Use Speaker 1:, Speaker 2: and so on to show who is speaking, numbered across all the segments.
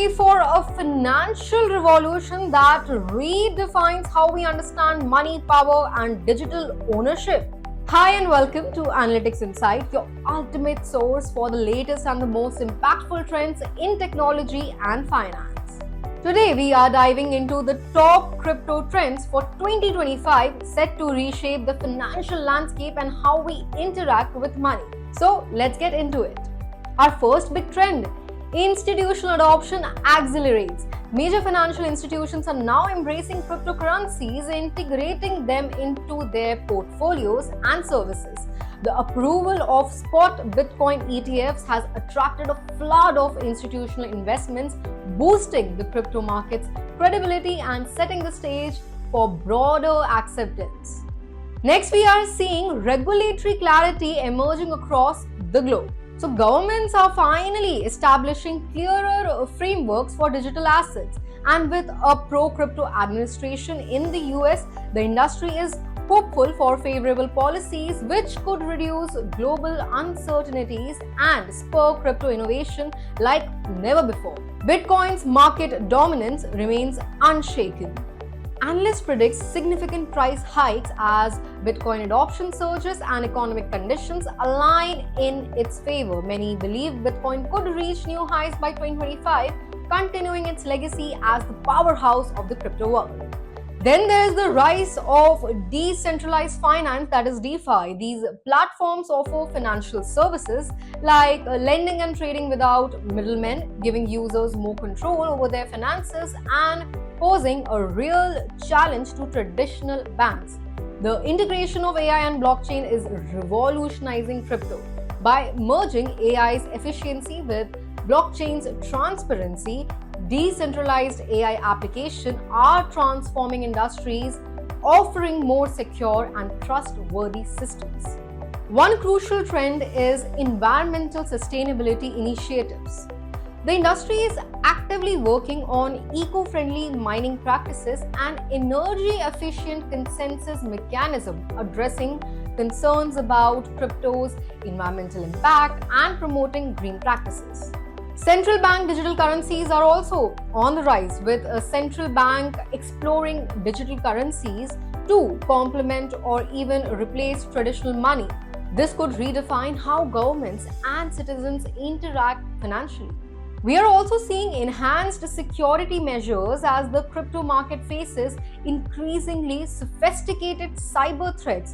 Speaker 1: ready for a financial revolution that redefines how we understand money, power, and digital ownership? Hi, and welcome to Analytics Insight, your ultimate source for the latest and the most impactful trends in technology and finance. Today, we are diving into the top crypto trends for 2025 set to reshape the financial landscape and how we interact with money. So, let's get into it. Our first big trend: institutional adoption accelerates. Major financial institutions are now embracing cryptocurrencies, integrating them into their portfolios and services. The approval of spot Bitcoin ETFs has attracted a flood of institutional investments, boosting the crypto market's credibility and setting the stage for broader acceptance. Next, we are seeing regulatory clarity emerging across the globe. So governments are finally establishing clearer frameworks for digital assets. And with a pro-crypto administration in the US, the industry is hopeful for favorable policies which could reduce global uncertainties and spur crypto innovation like never before. Bitcoin's market dominance remains unshaken. Analysts predict significant price hikes as Bitcoin adoption surges and economic conditions align in its favor. Many believe Bitcoin could reach new highs by 2025, continuing its legacy as the powerhouse of the crypto world. Then there is the rise of decentralized finance, that is DeFi. These platforms offer financial services like lending and trading without middlemen, giving users more control over their finances and posing a real challenge to traditional banks. The integration of AI and blockchain is revolutionizing crypto. By merging AI's efficiency with blockchain's transparency, decentralized AI applications are transforming industries, offering more secure and trustworthy systems. One crucial trend is environmental sustainability initiatives. The industry is actively working on eco-friendly mining practices and energy-efficient consensus mechanism addressing concerns about crypto's environmental impact and promoting green practices. Central bank digital currencies are also on the rise, with a central bank exploring digital currencies to complement or even replace traditional money. This could redefine how governments and citizens interact financially. We are also seeing enhanced security measures as the crypto market faces increasingly sophisticated cyber threats.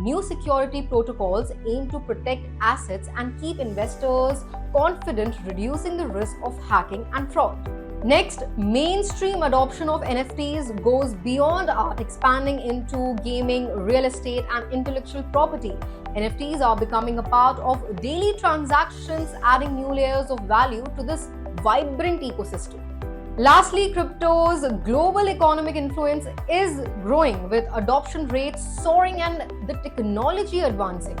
Speaker 1: New security protocols aim to protect assets and keep investors confident, reducing the risk of hacking and fraud. Next, mainstream adoption of NFTs goes beyond art, expanding into gaming, real estate, and intellectual property. NFTs are becoming a part of daily transactions, adding new layers of value to this vibrant ecosystem. Lastly, crypto's global economic influence is growing, with adoption rates soaring and the technology advancing.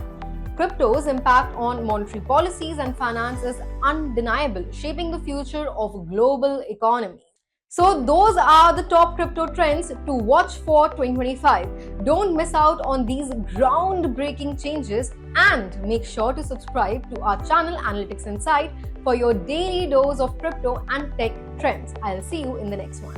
Speaker 1: Crypto's impact on monetary policies and finance is undeniable, shaping the future of global economy. So those are the top crypto trends to watch for 2025. Don't miss out on these groundbreaking changes and make sure to subscribe to our channel Analytics Insight for your daily dose of crypto and tech trends. I'll see you in the next one.